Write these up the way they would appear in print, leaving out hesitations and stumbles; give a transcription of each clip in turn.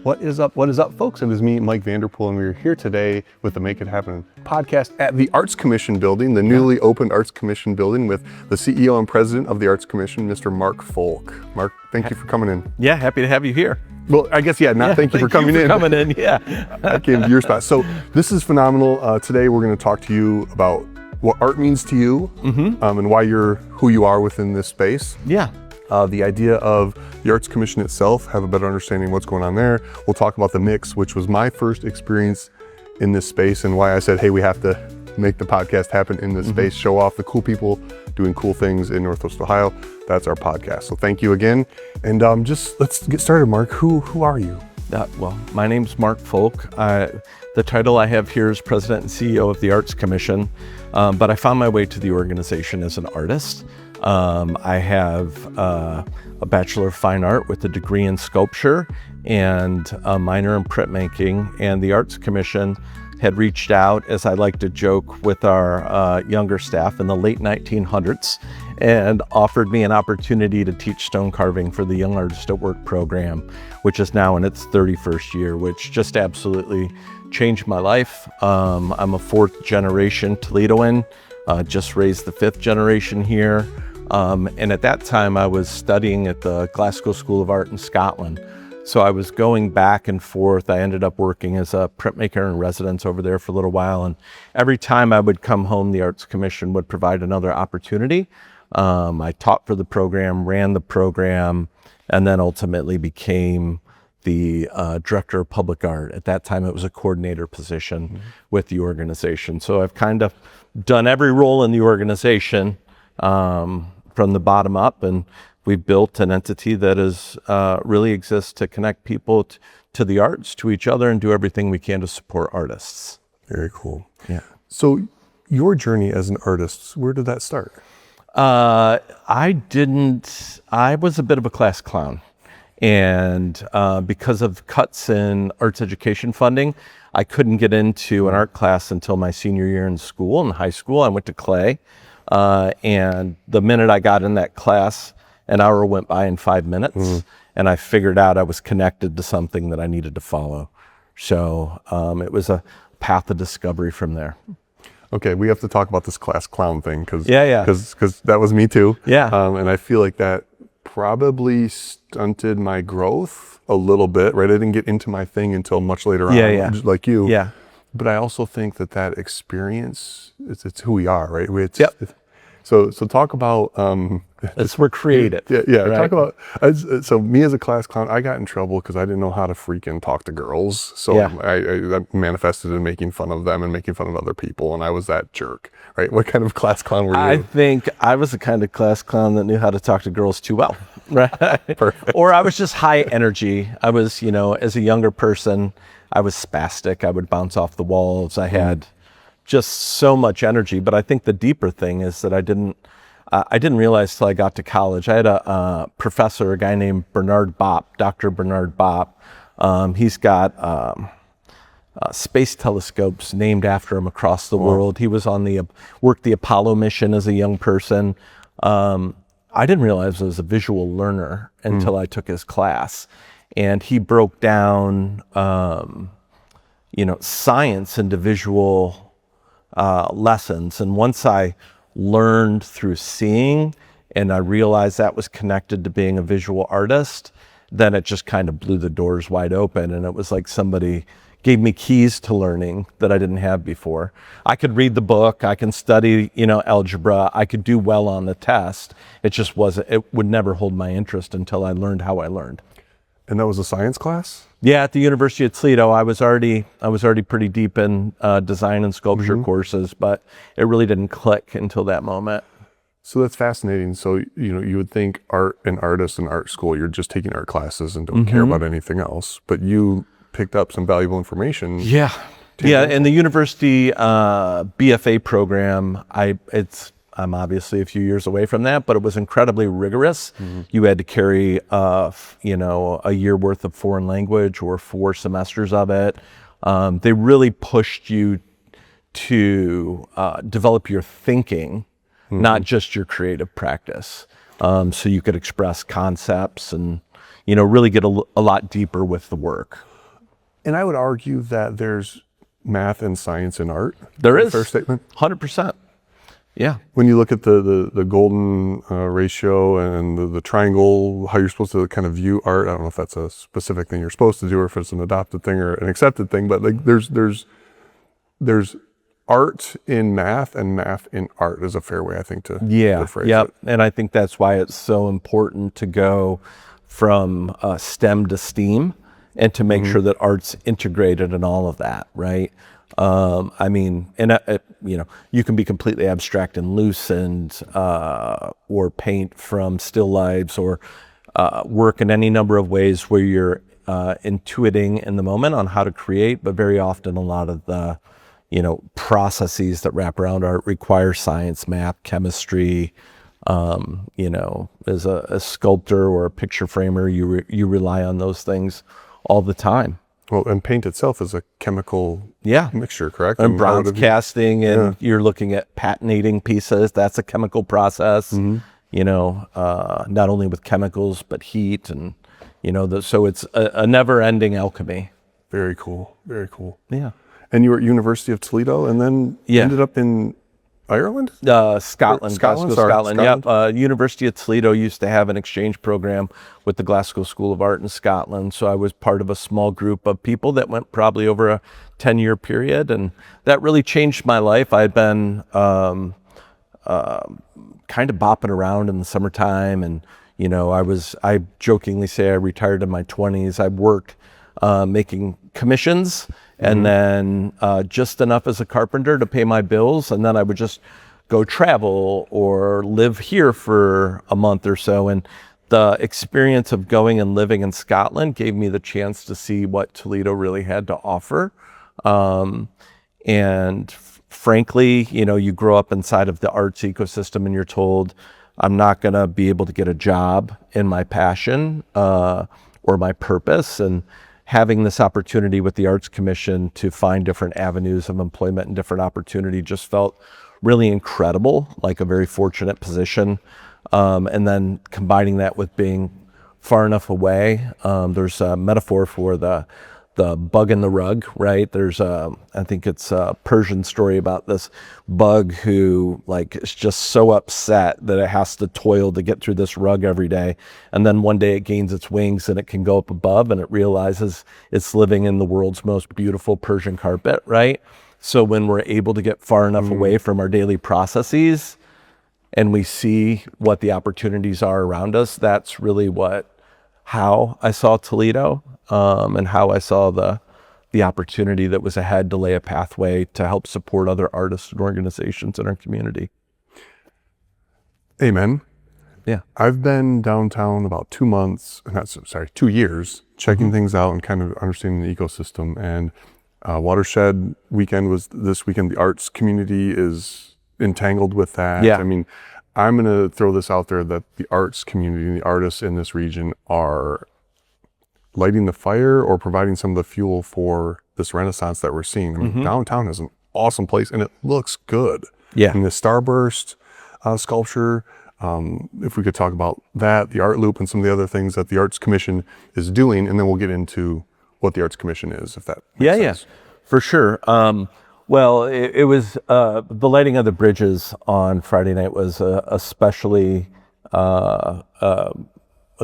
What is up, folks? It is me, Mike Vanderpool, and we're here today with the Make It Happen podcast at the Arts Commission building, the newly opened Arts Commission building, with the CEO and president of the Arts Commission, Mr. Marc Folk. Marc, thank you for coming in. Yeah, happy to have you here. Well, I guess, thank you for coming in. Yeah. I came to your spot. So this is phenomenal. Today we're going to talk to you about what art means to you, and why you're who you are within this space. Yeah. The idea of the Arts Commission itself, have a better understanding of what's going on there. We'll talk about the mix, which was my first experience in this space, and why I said, hey, we have to make the podcast happen in this space, show off the cool people doing cool things in Northwest Ohio. That's our podcast. So thank you again. And let's get started, Marc. Who are you? Well, my name's Marc Folk. The title I have here is President and CEO of the Arts Commission, but I found my way to the organization as an artist. I have a Bachelor of Fine Art with a degree in sculpture and a minor in printmaking, and the Arts Commission had reached out, as I like to joke with our younger staff, in the late 1900s, and offered me an opportunity to teach stone carving for the Young Artist at Work program, which is now in its 31st year, which just absolutely changed my life. I'm a fourth generation Toledoan, just raised the fifth generation here. And at that time I was studying at the Glasgow School of Art in Scotland. So I was going back and forth. I ended up working as a printmaker in residence over there for a little while. And every time I would come home, the Arts Commission would provide another opportunity. I taught for the program, ran the program, and then ultimately became the director of public art. At that time, it was a coordinator position with the organization. So I've kind of done every role in the organization from the bottom up, and we've built an entity that is really exists to connect people to the arts, to each other, and do everything we can to support artists. Very cool. Yeah. So your journey as an artist, where did that start? I was a bit of a class clown. And because of cuts in arts education funding, I couldn't get into an art class until my senior year in school. In high school, I went to clay. And the minute I got in that class, an hour went by in 5 minutes, and I figured out I was connected to something that I needed to follow. So it was a path of discovery from there. Okay, we have to talk about this class clown thing, because that was me too. Yeah. And I feel like that probably stunted my growth a little bit, right? I didn't get into my thing until much later on, just like you. Yeah. But I also think that experience, it's who we are, right? So talk about... We're creative. Yeah. Right? Talk about, so me as a class clown, I got in trouble because I didn't know how to freaking talk to girls. So I manifested in making fun of them and making fun of other people. And I was that jerk, right? What kind of class clown were you? I think I was the kind of class clown that knew how to talk to girls too well, right? Perfect. Or I was just high energy. I was, as a younger person, I was spastic. I would bounce off the walls. I had just so much energy. But I think the deeper thing is that I didn't realize till I got to college. I had a professor, a guy named Bernard Bopp, Dr. Bernard Bopp. He's got space telescopes named after him across the world. He was on worked the Apollo mission as a young person. I didn't realize I was a visual learner until I took his class. And he broke down, science into visual lessons. And once I learned through seeing, and I realized that was connected to being a visual artist, then it just kind of blew the doors wide open. And it was like somebody gave me keys to learning that I didn't have before. I could read the book, I can study, algebra, I could do well on the test. It just it would never hold my interest until I learned how I learned. And that was a science class? Yeah, at the University of Toledo. I was already pretty deep in design and sculpture courses, but it really didn't click until that moment. So that's fascinating. So, you would think art and artists in art school, you're just taking art classes and don't care about anything else, but you picked up some valuable information. Yeah. Yeah, in the university BFA program, I'm obviously a few years away from that, but it was incredibly rigorous. You had to carry, a year worth of foreign language or 4 semesters of it. They really pushed you to develop your thinking, not just your creative practice. So you could express concepts and, really get a lot deeper with the work. And I would argue that there's math and science in art. There is. Fair statement. 100%. Yeah. When you look at the golden ratio and the triangle, how you're supposed to kind of view art, I don't know if that's a specific thing you're supposed to do or if it's an adopted thing or an accepted thing, but like there's art in math and math in art is a fair way, I think, to phrase it. And I think that's why it's so important to go from STEM to STEAM and to make sure that art's integrated in all of that, right? I mean, and you know, you can be completely abstract and loose and or paint from still lifes or work in any number of ways where you're intuiting in the moment on how to create, but very often a lot of the, you know, processes that wrap around art require science, math, chemistry. You know, as a sculptor or a picture framer, you rely on those things all the time. Well, and paint itself is a chemical mixture, correct? And bronze casting, and you're looking at patinating pieces. That's a chemical process, you know, not only with chemicals, but heat. And, you know, so it's a never-ending alchemy. Very cool. Very cool. Yeah. And you were at University of Toledo and then ended up in Ireland? Scotland. Glasgow, Scotland. Yep. University of Toledo used to have an exchange program with the Glasgow School of Art in Scotland. So I was part of a small group of people that went probably over a 10-year period. And that really changed my life. I had been kind of bopping around in the summertime. And, you know, I jokingly say I retired in my 20s. I worked making commissions and then just enough as a carpenter to pay my bills. And then I would just go travel or live here for a month or so. And the experience of going and living in Scotland gave me the chance to see what Toledo really had to offer. And frankly, you know, you grow up inside of the arts ecosystem and you're told, I'm not going to be able to get a job in my passion or my purpose. And having this opportunity with the Arts Commission to find different avenues of employment and different opportunity just felt really incredible, like a very fortunate position. And then combining that with being far enough away, there's a metaphor for the bug in the rug, right? There's I think it's a Persian story about this bug who like is just so upset that it has to toil to get through this rug every day. And then one day it gains its wings and it can go up above and it realizes it's living in the world's most beautiful Persian carpet, right? So when we're able to get far enough away from our daily processes and we see what the opportunities are around us, that's really how I saw Toledo, and how I saw the opportunity that was ahead to lay a pathway to help support other artists and organizations in our community. Amen. Yeah. I've been downtown about 2 months, 2 years, checking things out and kind of understanding the ecosystem. And Watershed weekend was this weekend. The arts community is entangled with that. Yeah. I mean, I'm going to throw this out there that the arts community and the artists in this region are lighting the fire or providing some of the fuel for this renaissance that we're seeing. I mean, downtown is an awesome place and it looks good. Yeah. And the Starburst sculpture, if we could talk about that, the Art Loop and some of the other things that the Arts Commission is doing, and then we'll get into what the Arts Commission is, if that makes sense. Yeah, for sure. Well, it was the lighting of the bridges on Friday night was especially a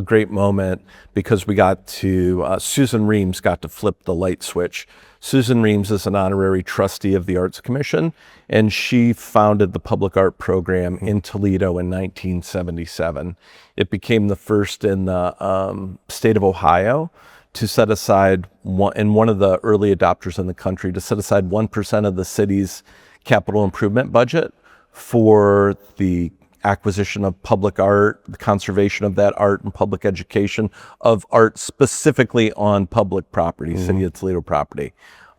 great moment because we got to, Susan Reams got to flip the light switch. Susan Reams is an honorary trustee of the Arts Commission, and she founded the public art program in Toledo in 1977. It became the first in the state of Ohio to set aside, one of the early adopters in the country, to set aside 1% of the city's capital improvement budget for the acquisition of public art, the conservation of that art, and public education of art specifically on public property, City of Toledo property.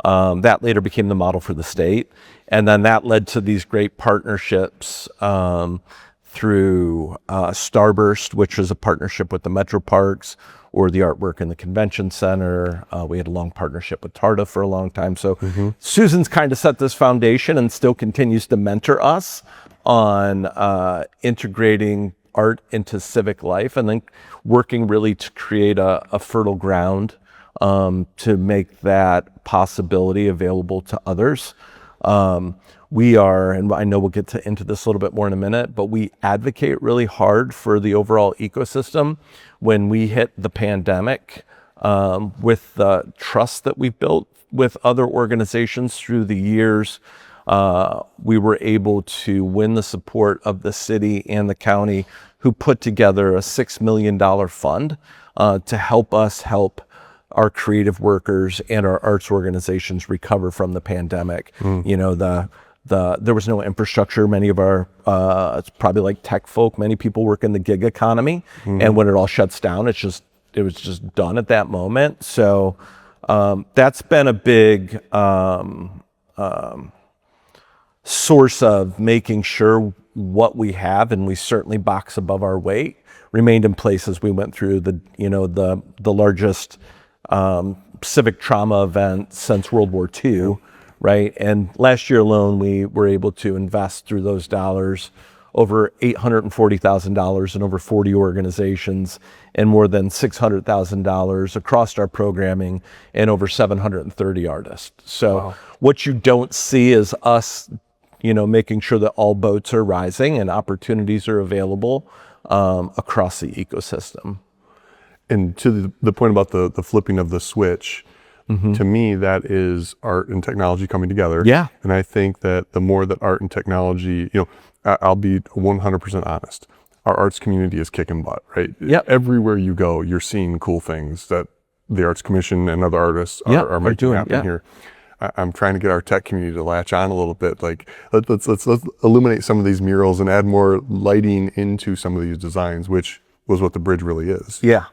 That later became the model for the state. And then that led to these great partnerships through Starburst, which is a partnership with the Metro Parks, or the artwork in the convention center. We had a long partnership with TARDA for a long time. So Susan's kind of set this foundation and still continues to mentor us on integrating art into civic life and then working really to create a fertile ground to make that possibility available to others. We are, and I know we'll get into this a little bit more in a minute, but we advocate really hard for the overall ecosystem. When we hit the pandemic, with the trust that we've built with other organizations through the years, we were able to win the support of the city and the county, who put together a $6 million fund to help us help our creative workers and our arts organizations recover from the pandemic. You know, there was no infrastructure. Many of our, it's probably like tech folk, many people work in the gig economy. And when it all shuts down, it was just done at that moment. So that's been a big source of making sure what we have, and we certainly box above our weight, remained in place as we went through the largest civic trauma event since World War II, right? And last year alone, we were able to invest through those dollars over $840,000 in over 40 organizations, and more than $600,000 across our programming, and over 730 artists. So what you don't see is us, making sure that all boats are rising and opportunities are available across the ecosystem. And to the point about the flipping of the switch, to me, that is art and technology coming together. Yeah. And I think that the more that art and technology, I'll be 100% honest. Our arts community is kicking butt, right? Yep. Everywhere you go, you're seeing cool things that the Arts Commission and other artists are making happen here. I'm trying to get our tech community to latch on a little bit. Like, let's illuminate some of these murals and add more lighting into some of these designs, which was what the bridge really is. Yeah.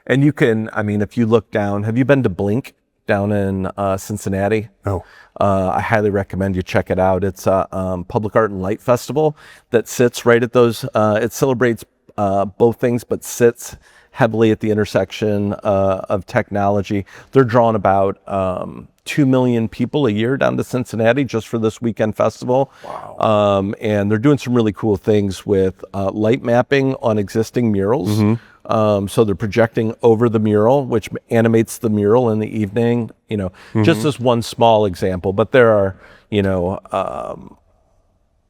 And you can, if you look down, have you been to Blink down in Cincinnati? No. I highly recommend you check it out. It's a public art and light festival that sits right at those, it celebrates both things, but sits heavily at the intersection of technology. They're drawing about 2 million people a year down to Cincinnati just for this weekend festival. Wow. And they're doing some really cool things with light mapping on existing murals. So they're projecting over the mural, which animates the mural in the evening, just as one small example, but there are,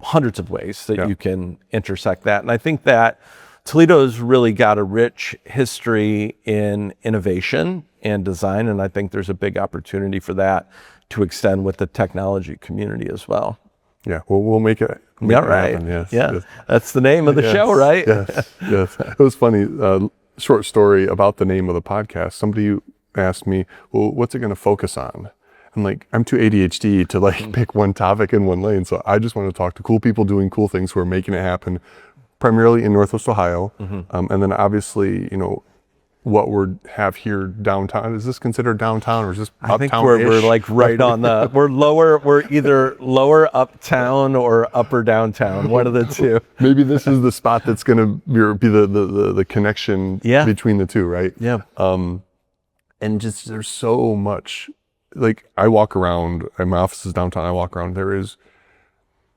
hundreds of ways that you can intersect that. And I think that Toledo's really got a rich history in innovation and design, and I think there's a big opportunity for that to extend with the technology community as well. Yeah, well, we'll make it happen. Yes. That's the name of the show, right? Yes. It was funny, short story about the name of the podcast. Somebody asked me, well, what's it going to focus on? I'm like, I'm too ADHD to pick one topic in one lane. So I just want to talk to cool people doing cool things who are making it happen, primarily in Northwest Ohio. And then obviously, what we have here downtown. Is this considered downtown, or is this uptown? I think we're like right on the, we're either lower uptown or upper downtown, one of the two. Maybe this is the spot that's going to be the connection between the two, right? Yeah. And just, there's so much, I walk around, and my office is downtown, I walk around, there is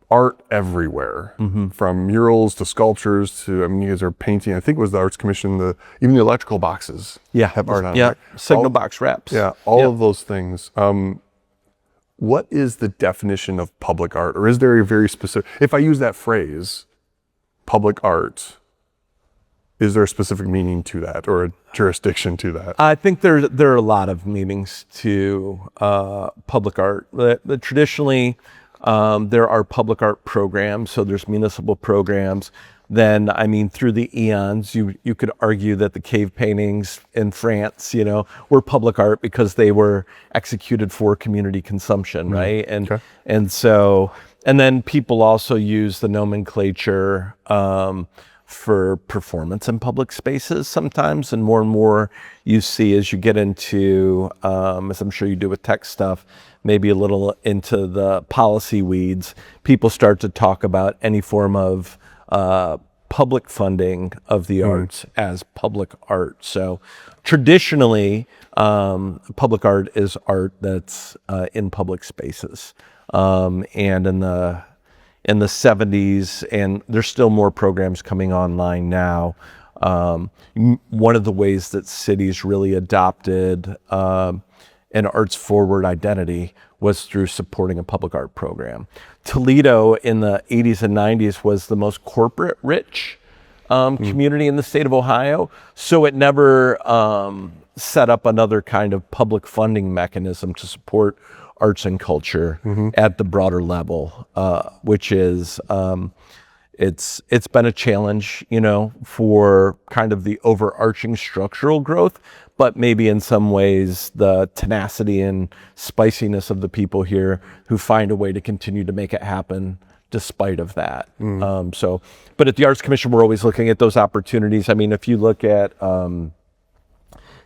art everywhere, from murals to sculptures to, you guys are painting. I think it was the Arts Commission, even the electrical boxes have art on it. Signal box wraps. All of those things. What is the definition of public art? Or is there a very specific, if I use that phrase, public art, is there a specific meaning to that, or a jurisdiction to that? I think there are a lot of meanings to public art. Traditionally, there are public art programs, so there's municipal programs. Then, through the eons, you could argue that the cave paintings in France, were public art because they were executed for community consumption, right? And then people also use the nomenclature for performance in public spaces sometimes, and more you see as you get into, as I'm sure you do with tech stuff, maybe a little into the policy weeds, people start to talk about any form of public funding of the arts as public art. So traditionally, public art is art that's in public spaces. And in the 70s, and there's still more programs coming online now, One of the ways that cities really adopted an arts forward identity was through supporting a public art program. Toledo in the 80s and 90s was the most corporate rich community in the state of Ohio, so it never set up another kind of public funding mechanism to support arts and culture at the broader level, which is it's been a challenge, for kind of the overarching structural growth, but maybe in some ways the tenacity and spiciness of the people here who find a way to continue to make it happen despite of that. But at the Arts Commission, we're always looking at those opportunities. I mean, if you look at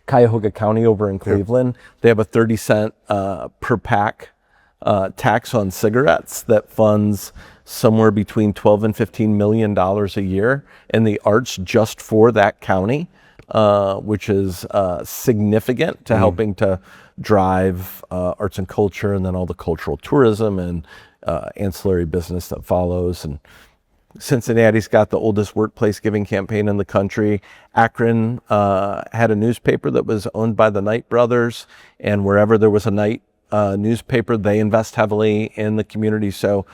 Cuyahoga County over in Cleveland, they have a 30-cent per pack tax on cigarettes that funds somewhere between $12 and $15 million a year in the arts just for that county, which is significant to helping to drive arts and culture, and then all the cultural tourism and ancillary business that follows. And Cincinnati's got the oldest workplace giving campaign in the country. Akron had a newspaper that was owned by the Knight brothers, and wherever there was a Knight newspaper, they invest heavily in the community. So,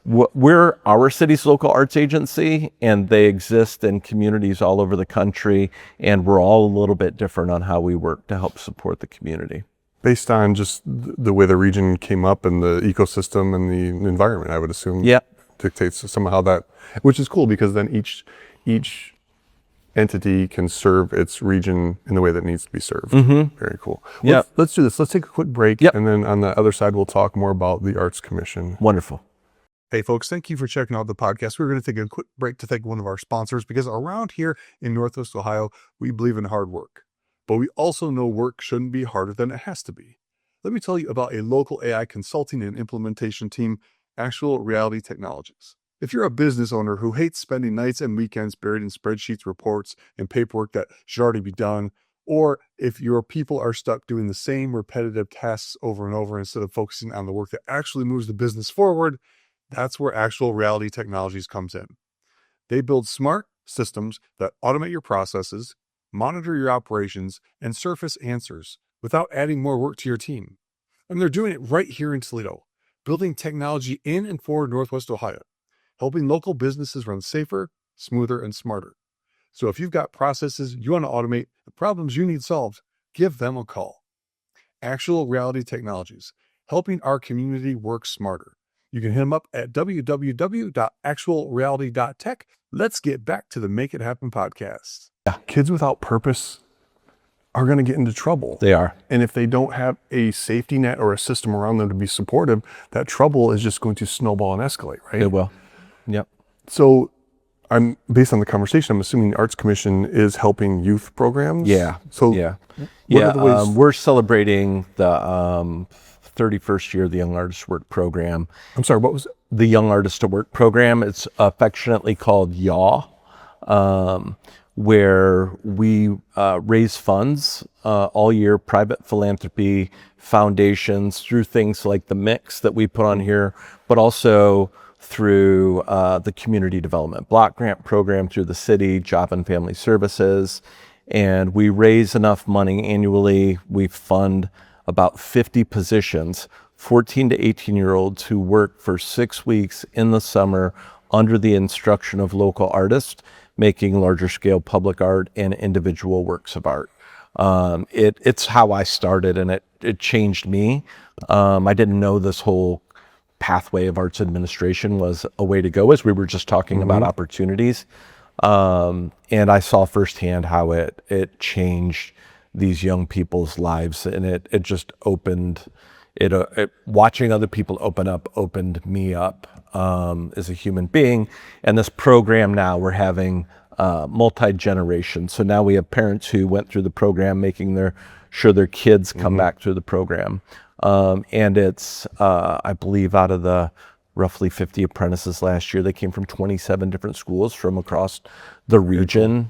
we're our city's local arts agency, and they exist in communities all over the country, and we're all a little bit different on how we work to help support the community. Based on just the way the region came up and the ecosystem and the environment, I would assume. Yeah. Dictates somehow that, which is cool because then each entity can serve its region in the way that needs to be served. Very cool. Yeah. Let's do this. Let's take a quick break. Yep. And then on the other side, we'll talk more about the Arts Commission. Wonderful. Hey folks, thank you for checking out the podcast. We're going to take a quick break to thank one of our sponsors, because around here in Northwest Ohio, we believe in hard work, but we also know work shouldn't be harder than it has to be. Let me tell you about a local AI consulting and implementation team, Actual Reality Technologies. If you're a business owner who hates spending nights and weekends buried in spreadsheets, reports, and paperwork that should already be done, or if your people are stuck doing the same repetitive tasks over and over instead of focusing on the work that actually moves the business forward, that's where Actual Reality Technologies comes in. They build smart systems that automate your processes, monitor your operations, and surface answers without adding more work to your team. And they're doing it right here in Toledo, building technology in and for Northwest Ohio, helping local businesses run safer, smoother, and smarter. So if you've got processes you want to automate, the problems you need solved, give them a call. Actual Reality Technologies, helping our community work smarter. You can hit them up at www.actualreality.tech. Let's get back to the Make It Happen podcast. Kids without purpose are going to get into trouble. They are. And if they don't have a safety net or a system around them to be supportive, that trouble is just going to snowball and escalate, right? It will. Yep. So based on the conversation, I'm assuming the Arts Commission is helping youth programs? Yeah. So yeah. what are the ways? We're celebrating the 31st year of the Young Artist to Work program. I'm sorry, what was it? The Young Artist to Work program. It's affectionately called YAAW, where we raise funds all year, private philanthropy, foundations, through things like the mix that we put on here, but also through the community development block grant program through the city, Job and Family Services. And we raise enough money annually. We fund about 50 positions, 14 to 18-year-olds who work for 6 weeks in the summer under the instruction of local artists, making larger scale public art and individual works of art. It's how I started, and it changed me. I didn't know this whole pathway of arts administration was a way to go, as we were just talking about opportunities. And I saw firsthand how it changed these young people's lives, and it just opened watching other people open up opened me up as a human being. And this program now, we're having multi-generation. So now we have parents who went through the program, making sure their kids come back through the program. And it's, I believe, out of the roughly 50 apprentices last year, they came from 27 different schools from across the region,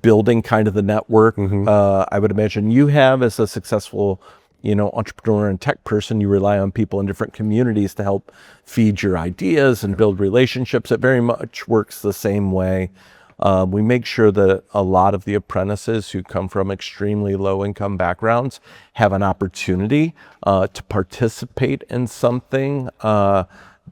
building kind of the network. I would imagine you have, as a successful, entrepreneur and tech person, you rely on people in different communities to help feed your ideas and build relationships. It very much works the same way. We make sure that a lot of the apprentices who come from extremely low-income backgrounds have an opportunity to participate in something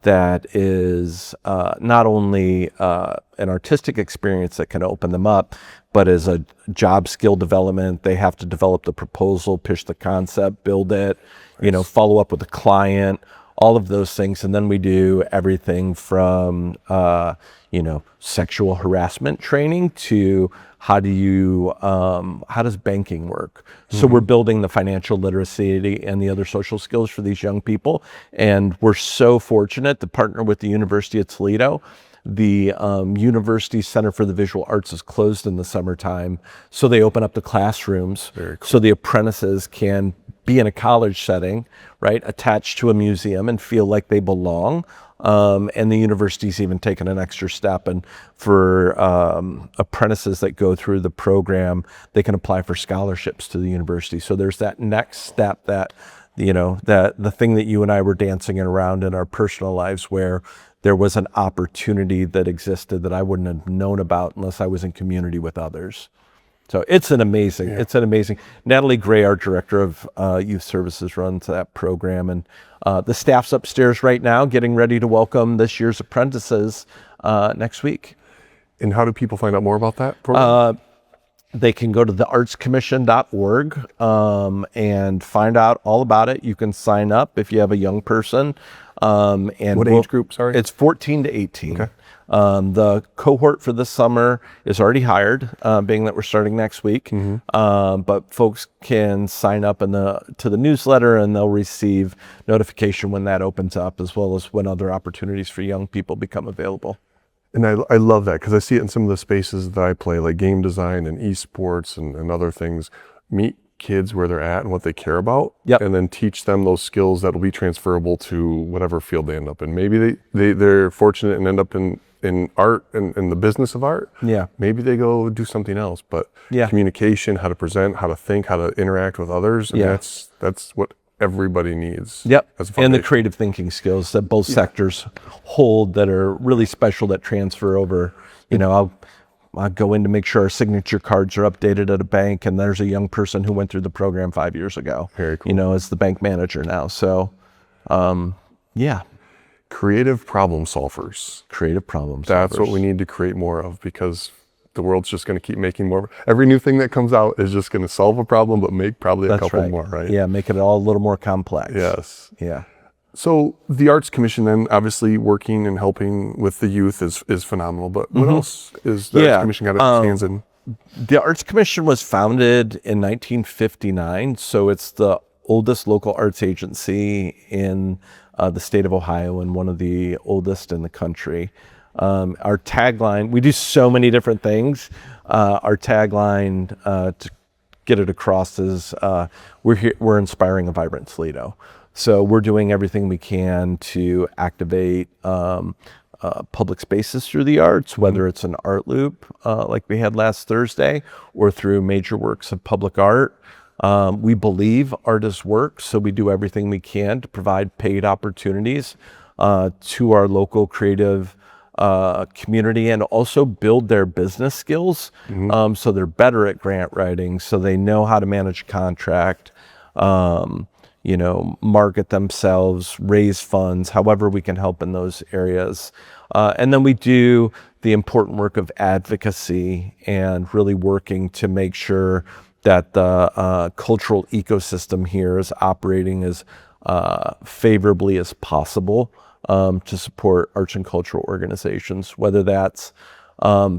that is not only an artistic experience that can open them up, but as a job skill development. They have to develop the proposal, pitch the concept, build it, follow up with the client, all of those things. And then we do everything from, sexual harassment training to how does banking work? So we're building the financial literacy and the other social skills for these young people. And we're so fortunate to partner with the University of Toledo. The University Center for the Visual Arts is closed in the summertime, so they open up the classrooms. Very cool. So the apprentices can be in a college setting, right, attached to a museum and feel like they belong. And the university's even taken an extra step, and for apprentices that go through the program, they can apply for scholarships to the university. So there's that next step that, that the thing that you and I were dancing around in our personal lives, where there was an opportunity that existed that I wouldn't have known about unless I was in community with others. So it's an amazing. Natalie Gray, our director of youth services, runs that program, and the staff's upstairs right now getting ready to welcome this year's apprentices next week. And how do people find out more about that program? They can go to theartscommission.org and find out all about it. You can sign up if you have a young person. And what age group, sorry? It's 14 to 18. Okay. The cohort for this summer is already hired, being that we're starting next week. But folks can sign up to the newsletter, and they'll receive notification when that opens up, as well as when other opportunities for young people become available. And I love that, because I see it in some of the spaces that I play, like game design and esports and other things. Meet kids where they're at and what they care about, and then teach them those skills that will be transferable to whatever field they end up in. Maybe they're fortunate and end up in art and in the business of art. Yeah. Maybe they go do something else, but communication, how to present, how to think, how to interact with others, and that's what everybody needs. And the creative thinking skills that both sectors hold that are really special, that transfer over. I'll go in to make sure our signature cards are updated at a bank, and there's a young person who went through the program 5 years ago. Very cool. As the bank manager now. So, Creative problem solvers. That's what we need to create more of, because the world's just going to keep making more. Every new thing that comes out is just going to solve a problem, but make probably a couple more, right? Yeah, make it all a little more complex. Yes. Yeah. So the Arts Commission, then, obviously working and helping with the youth is phenomenal. But what else is the Arts Commission got its hands in? The Arts Commission was founded in 1959, so it's the oldest local arts agency in the state of Ohio, and one of the oldest in the country. Our tagline, we do so many different things. Our tagline, to get it across, is we're inspiring a vibrant Toledo. So we're doing everything we can to activate public spaces through the arts, whether it's an art loop like we had last Thursday, or through major works of public art. We believe art is work, so we do everything we can to provide paid opportunities to our local creative community, and also build their business skills, so they're better at grant writing, so they know how to manage a contract, market themselves, raise funds, however we can help in those areas. And then we do the important work of advocacy, and really working to make sure that the cultural ecosystem here is operating as favorably as possible to support arts and cultural organizations, whether that's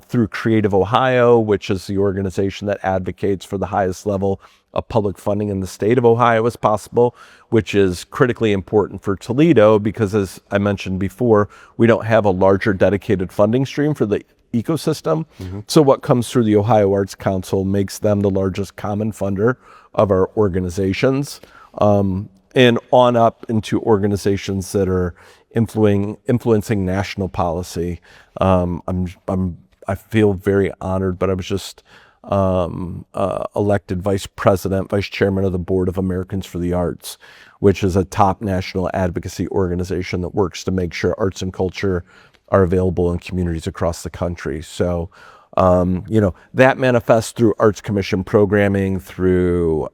through Creative Ohio, which is the organization that advocates for the highest level of public funding in the state of Ohio as possible, which is critically important for Toledo, because, as I mentioned before, we don't have a larger dedicated funding stream for the ecosystem. So what comes through the Ohio Arts Council makes them the largest common funder of our organizations, and on up into organizations that are influencing national policy. I feel very honored, but I was just elected vice chairman of the board of Americans for the Arts, which is a top national advocacy organization that works to make sure arts and culture are available in communities across the country. So That manifests through Arts Commission programming, through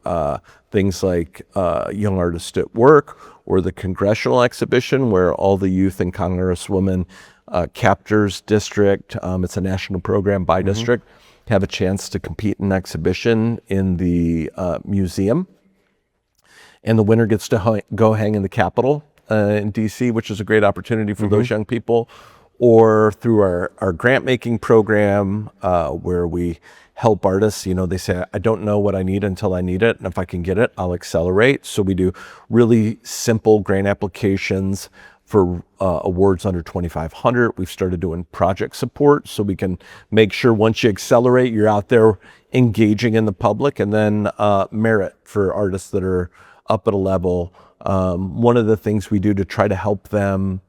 things like Young Artists at Work, or the Congressional Exhibition, where all the youth and Congresswomen captures district, it's a national program by district, have a chance to compete in an exhibition in the museum. And the winner gets to go hang in the Capitol in DC, which is a great opportunity for those young people. Or through our grant making program, where we help artists. They say, I don't know what I need until I need it, and if I can get it, I'll accelerate. So we do really simple grant applications for awards under $2,500. We've started doing project support, so we can make sure once you accelerate, you're out there engaging in the public. And then merit for artists that are up at a level. One of the things we do to try to help them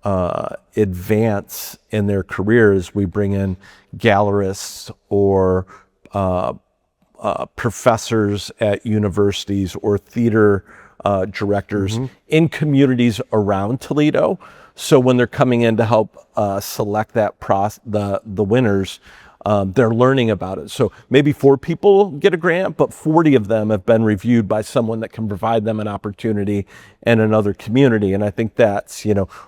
advance in their careers, we bring in gallerists or professors at universities or theater directors in communities around Toledo. So when they're coming in to help select that the winners, they're learning about it. So maybe 4 people get a grant, but 40 of them have been reviewed by someone that can provide them an opportunity in another community. And I think that's,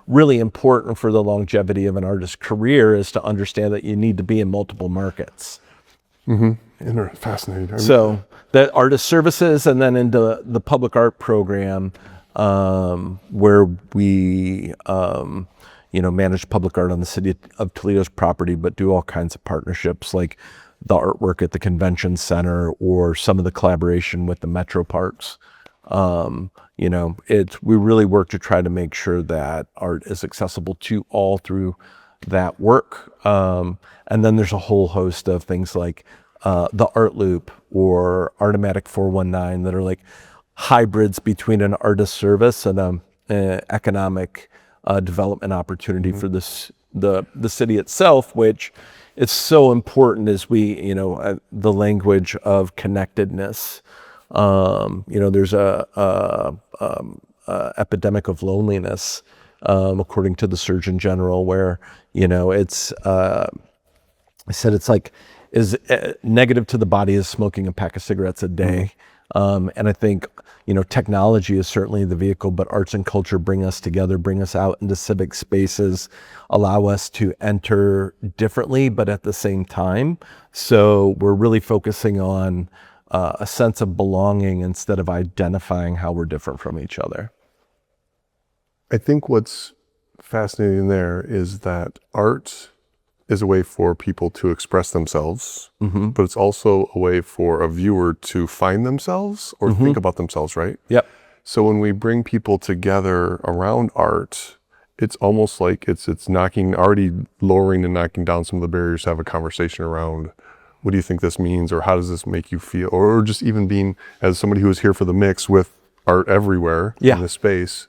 really important for the longevity of an artist's career, is to understand that you need to be in multiple markets. Fascinating. So that artist services, and then into the public art program, where we, manage public art on the city of Toledo's property, but do all kinds of partnerships like the artwork at the convention center or some of the collaboration with the metro parks. We really work to try to make sure that art is accessible to all through that work. And then there's a whole host of things like the Art Loop or Artomatic 419 that are like hybrids between an artist service and an economic development opportunity for the city itself, which is so important as we, the language of connectedness. There's a epidemic of loneliness, according to the Surgeon General, where, it's, I said it's like, is negative to the body as smoking a pack of cigarettes a day. And I think, technology is certainly the vehicle, but arts and culture bring us together, bring us out into civic spaces, allow us to enter differently, but at the same time. So we're really focusing on a sense of belonging instead of identifying how we're different from each other. I think what's fascinating there is that art is a way for people to express themselves, but it's also a way for a viewer to find themselves or think about themselves, right? Yep. So when we bring people together around art, it's almost like it's already lowering and knocking down some of the barriers to have a conversation around, what do you think this means, or how does this make you feel? Or just even being, as somebody who was here for the mix with art everywhere in this space,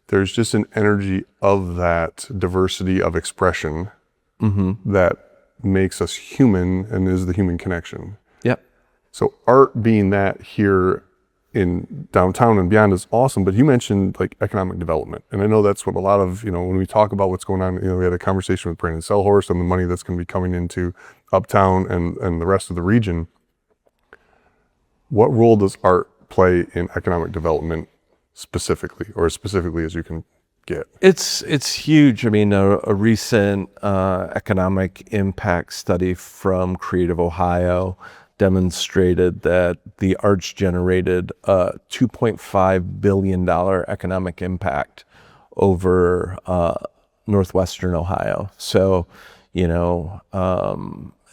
there's just an energy of that diversity of expression that makes us human and is the human connection. Yep. So art being that here in downtown and beyond is awesome, but you mentioned like economic development. And I know that's what a lot of, when we talk about what's going on, we had a conversation with Brandon Selhorst on the money that's going to be coming into Uptown and the rest of the region. What role does art play in economic development specifically, or as specifically as you can get? It's huge. I mean, a recent economic impact study from Creative Ohio demonstrated that the arts generated a $2.5 billion economic impact over northwestern Ohio. So,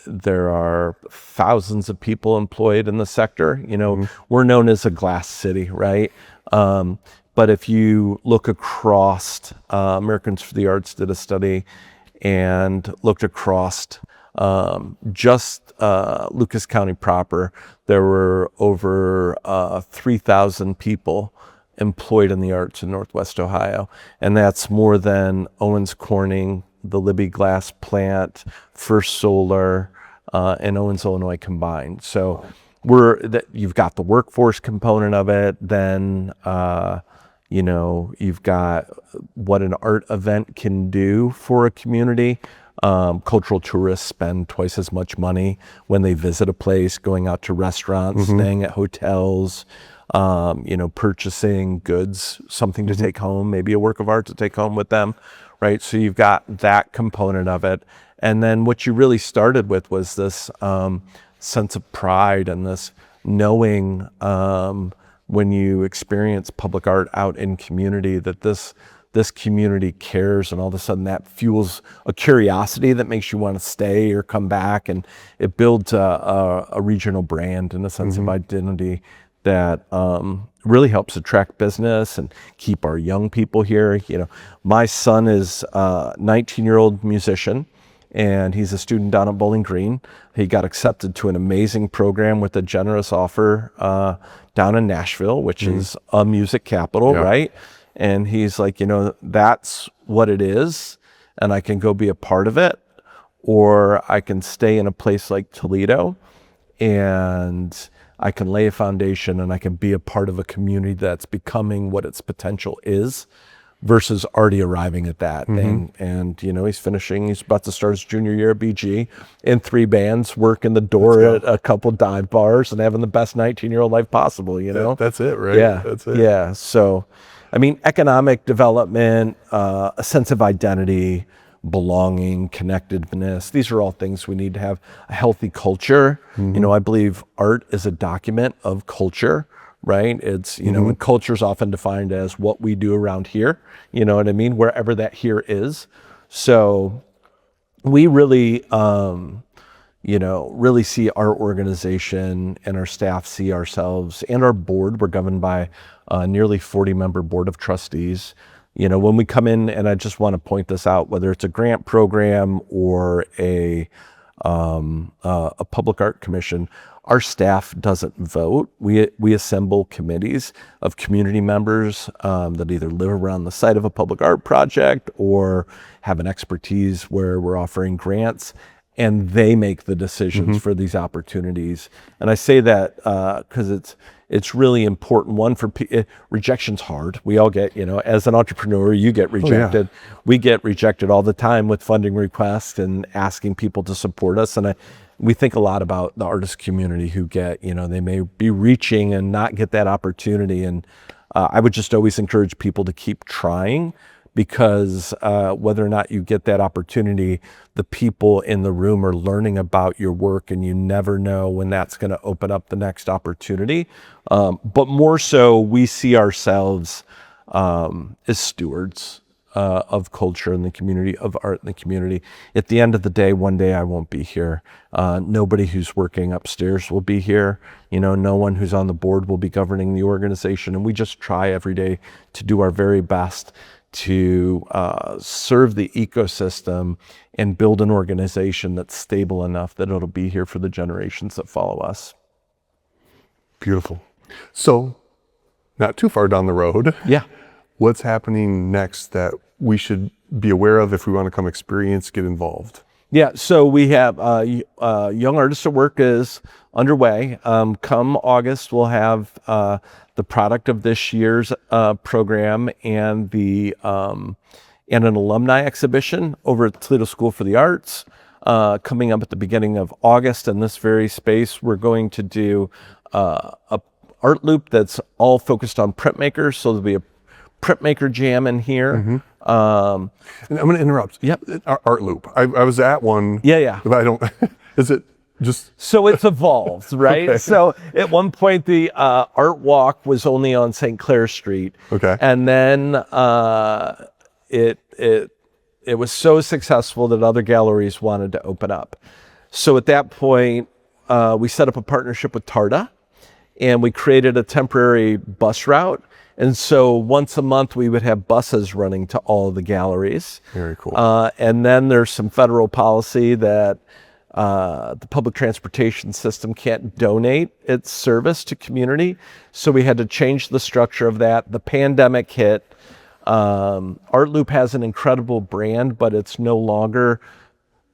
there are thousands of people employed in the sector. We're known as a glass city, right? But if you look across, Americans for the Arts did a study and looked across just Lucas County proper, there were over 3,000 people employed in the arts in Northwest Ohio. And that's more than Owens Corning, the Libby Glass Plant, First Solar, and Owens, Illinois combined. So you've got the workforce component of it, then you've got what an art event can do for a community, Cultural tourists spend twice as much money when they visit a place, going out to restaurants, staying at hotels, purchasing goods, something to take home, maybe a work of art to take home with them, right? So you've got that component of it. And then what you really started with was this sense of pride and this knowing when you experience public art out in community that this community cares, and all of a sudden that fuels a curiosity that makes you want to stay or come back, and it builds a regional brand and a sense of identity that really helps attract business and keep our young people here. My son is a 19-year-old musician, and he's a student down at Bowling Green. He got accepted to an amazing program with a generous offer down in Nashville, which is a music capital, right? And he's like, that's what it is, and I can go be a part of it, or I can stay in a place like Toledo, and I can lay a foundation, and I can be a part of a community that's becoming what its potential is, versus already arriving at that thing. And, he's about to start his junior year at BG in 3 bands, working the door at a couple dive bars, and having the best 19-year-old life possible, That's it, right? Yeah. That's it. Yeah. So, economic development, a sense of identity, belonging, connectedness. These are all things we need to have. A healthy culture. I believe art is a document of culture, right? It's, and culture is often defined as what we do around here, wherever that here is. So we really, really see our organization and our staff see ourselves, and our board. We're governed by a nearly 40-member board of trustees. When we come in, and I just want to point this out, whether it's a grant program or a public art commission, our staff doesn't vote. We assemble committees of community members that either live around the site of a public art project or have an expertise where we're offering grants, and they make the decisions for these opportunities. And I say that because it's really important. One, rejection's hard. We all get, as an entrepreneur, you get rejected. We get rejected all the time with funding requests and asking people to support us. And we think a lot about the artist community who get, they may be reaching and not get that opportunity. And I would just always encourage people to keep trying, because whether or not you get that opportunity, the people in the room are learning about your work, and you never know when that's going to open up the next opportunity. But more so, we see ourselves as stewards of culture in the community, of art in the community. At the end of the day, one day I won't be here. Nobody who's working upstairs will be here. No one who's on the board will be governing the organization. And we just try every day to do our very best to serve the ecosystem and build an organization that's stable enough that it'll be here for the generations that follow us. Beautiful. So, not too far down the road. Yeah. What's happening next that we should be aware of if we want to come experience, get involved? Yeah, so we have Young Artists at Work is underway. Come August, we'll have the product of this year's program and an alumni exhibition over at the Toledo School for the Arts. Coming up at the beginning of August in this very space, we're going to do a art loop that's all focused on printmakers. So there'll be a printmaker jam in here. And I'm going to interrupt. Yep. Art loop. I was at one. Yeah. But I don't. Is it just? So it's evolved, right? Okay. So at one point the art walk was only on St. Clair Street. Okay. And then it was so successful that other galleries wanted to open up. So at that point, we set up a partnership with TARDA, and we created a temporary bus route. And so once a month, we would have buses running to all of the galleries. Very cool. And then there's some federal policy that the public transportation system can't donate its service to community. So we had to change the structure of that. The pandemic hit. Art Loop has an incredible brand, but it's no longer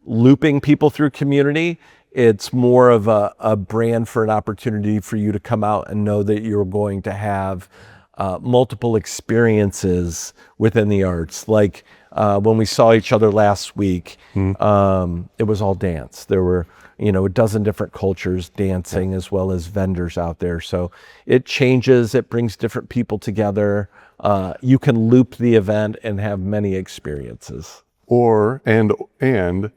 looping people through community. It's more of a brand for an opportunity for you to come out and know that you're going to have multiple experiences within the arts. Like when we saw each other last week, it was all dance. There were, a dozen different cultures dancing as well as vendors out there. So it changes, it brings different people together. You can loop the event and have many experiences. And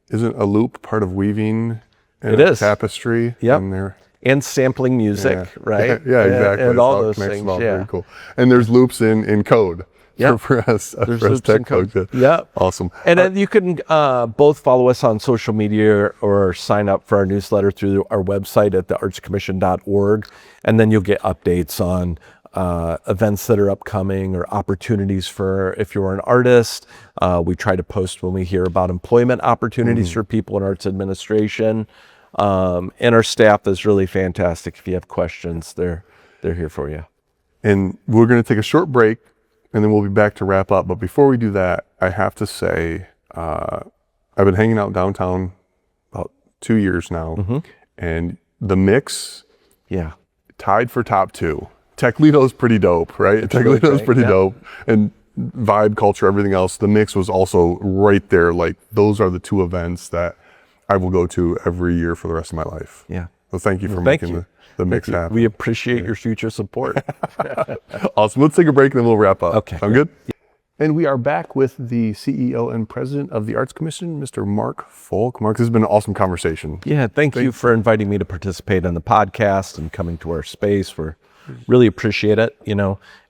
isn't a loop part of weaving and It is. tapestry? Yep. In there? And sampling music, right? Yeah, exactly. And It's all those connects things. them all. Yeah. Very cool. And there's loops in code. Yep. For us loops tech in code. folks. Yep. Awesome. And then you can both follow us on social media or sign up for our newsletter through our website at theartscommission.org. And then you'll get updates on events that are upcoming or opportunities for if you're an artist. We try to post when we hear about employment opportunities for people in arts administration. And our staff is really fantastic. If you have questions, they're here for you. And we're going to take a short break, and then we'll be back to wrap up. But before we do that, I have to say, I've been hanging out downtown about 2 years now, and the mix, tied for top 2. Toledo's pretty dope, right? Toledo's pretty dope, and vibe, culture, everything else. The mix was also right there. Like those are the 2 events that I will go to every year for the rest of my life. Yeah. So thank you for making the mix happen. We appreciate your future support. Awesome. Let's take a break and then we'll wrap up. Okay. Sound good? Yeah. And we are back with the CEO and President of the Arts Commission, Mr. Marc Folk. Marc, this has been an awesome conversation. Yeah, thank you for inviting me to participate in the podcast and coming to our space. We really appreciate it.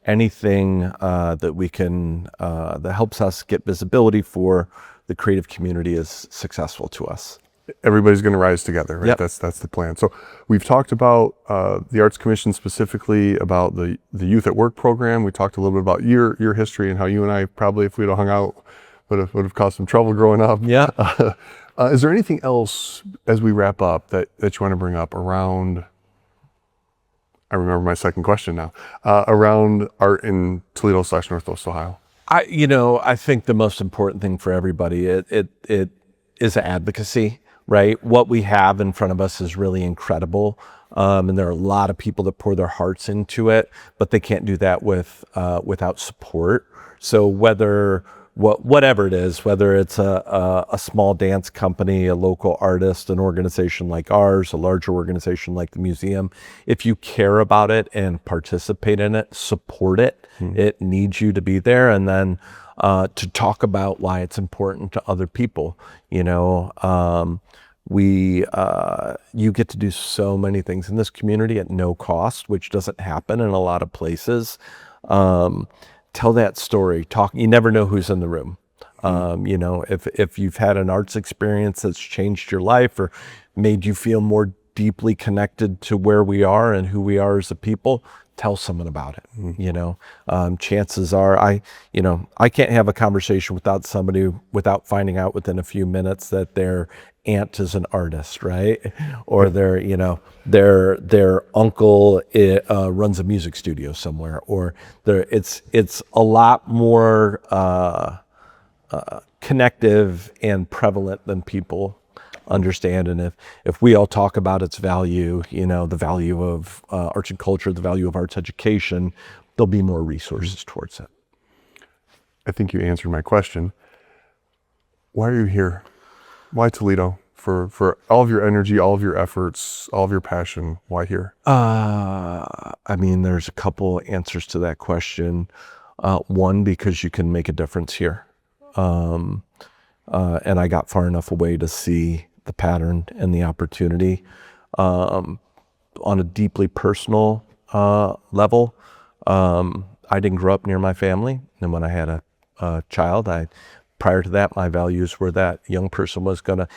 Anything that we can, that helps us get visibility for the creative community is successful to us. Everybody's going to rise together, right? Yep. That's the plan. So we've talked about the Arts Commission, specifically about the Youth at Work program. We talked a little bit about your history and how you and I probably, if we'd have hung out, would have caused some trouble growing up. Yeah. Is there anything else as we wrap up that you want to bring up around? I remember my second question now. Around art in Toledo / Northwest Ohio. I think the most important thing for everybody it is advocacy. Right, what we have in front of us is really incredible, and there are a lot of people that pour their hearts into it, but they can't do that without support. So whatever it is, whether it's a small dance company, a local artist, an organization like ours, a larger organization like the museum, if you care about it and participate in it, support it. It needs you to be there, and then to talk about why it's important to other people. You get to do so many things in this community at no cost, which doesn't happen in a lot of places. Tell that story. Talk. You never know who's in the room. If you've had an arts experience that's changed your life or made you feel more deeply connected to where we are and who we are as a people, tell someone about it. Chances are I can't have a conversation without finding out within a few minutes that their aunt is an artist, right? Or their uncle runs a music studio somewhere, or it's a lot more connective and prevalent than people understand. And if we all talk about its value, the value of arts and culture, the value of arts education, there'll be more resources towards it. I think you answered my question. Why are you here? Why Toledo? For all of your energy, all of your efforts, all of your passion, why here? There's a couple answers to that question. One, because you can make a difference here. And I got far enough away to see the pattern and the opportunity. On a deeply personal level, I didn't grow up near my family. And when I had a child, prior to that, my values were that young person was gonna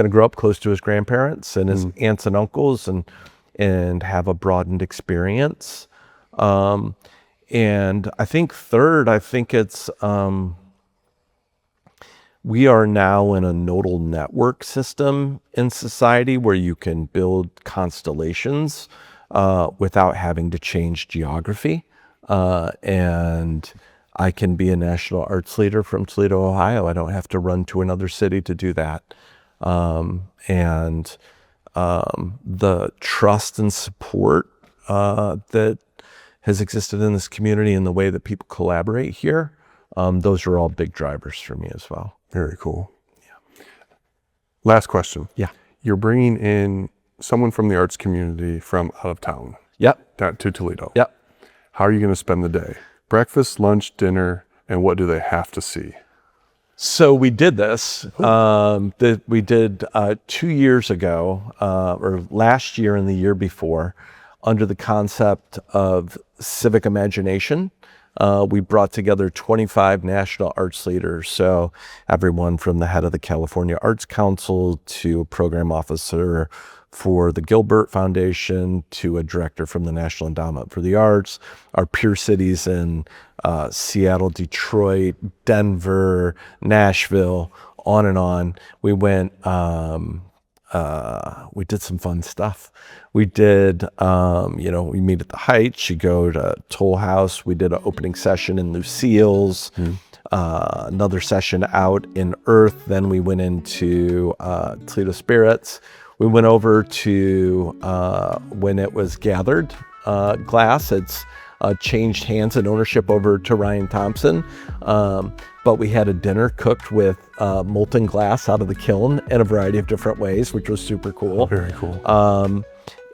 grow up close to his grandparents and his aunts and uncles and have a broadened experience. And I think third, it's we are now in a nodal network system in society where you can build constellations without having to change geography. And I can be a national arts leader from Toledo, Ohio. I don't have to run to another city to do that. And the trust and support that has existed in this community and the way that people collaborate here, those are all big drivers for me as well. Very cool. Yeah. Last question. Yeah. You're bringing in someone from the arts community from out of town. Yep. Down to Toledo. Yep. How are you going to spend the day? Breakfast, lunch, dinner, and what do they have to see? So we did this. We did 2 years ago, or last year and the year before, under the concept of civic imagination. We brought together 25 national arts leaders. So everyone from the head of the California Arts Council to a program officer for the Gilbert Foundation to a director from the National Endowment for the Arts, our peer cities in Seattle, Detroit, Denver, Nashville, on and on. We went, we did some fun stuff. We did, we meet at the Heights, you go to Toll House. We did an opening session in Lucille's, another session out in Earth. Then we went into Toledo Spirits. We went over to when it was gathered glass. It's changed hands and ownership over to Ryan Thompson. But we had a dinner cooked with molten glass out of the kiln in a variety of different ways, which was super cool. Very cool.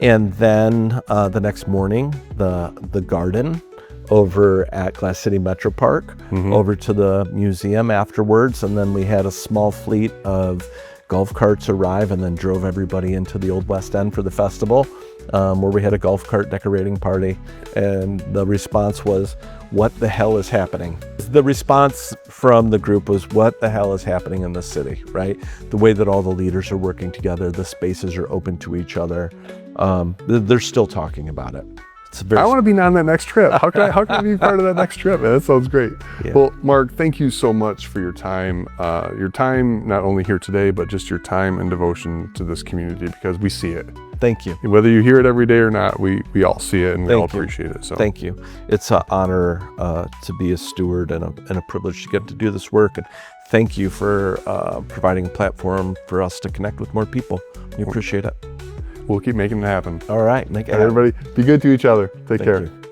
And then the next morning, the garden over at Glass City Metro Park, over to the museum afterwards. And then we had a small fleet of golf carts arrive and then drove everybody into the Old West End for the festival, where we had a golf cart decorating party. And the response was, what the hell is happening? The response from the group was, what the hell is happening in this city, right? The way that all the leaders are working together, the spaces are open to each other. They're still talking about it. I want to be on that next trip. How can I be part of that next trip? Man, that sounds great. Yeah. Well, Marc, thank you so much for your time. Your time, not only here today, but just your time and devotion to this community, because we see it. Thank you. Whether you hear it every day or not, we all see it and we all appreciate it. So thank you. It's an honor to be a steward and a privilege to get to do this work. And thank you for providing a platform for us to connect with more people. We appreciate it. We'll keep making it happen. All right. Everybody, be good to each other. Take care. You.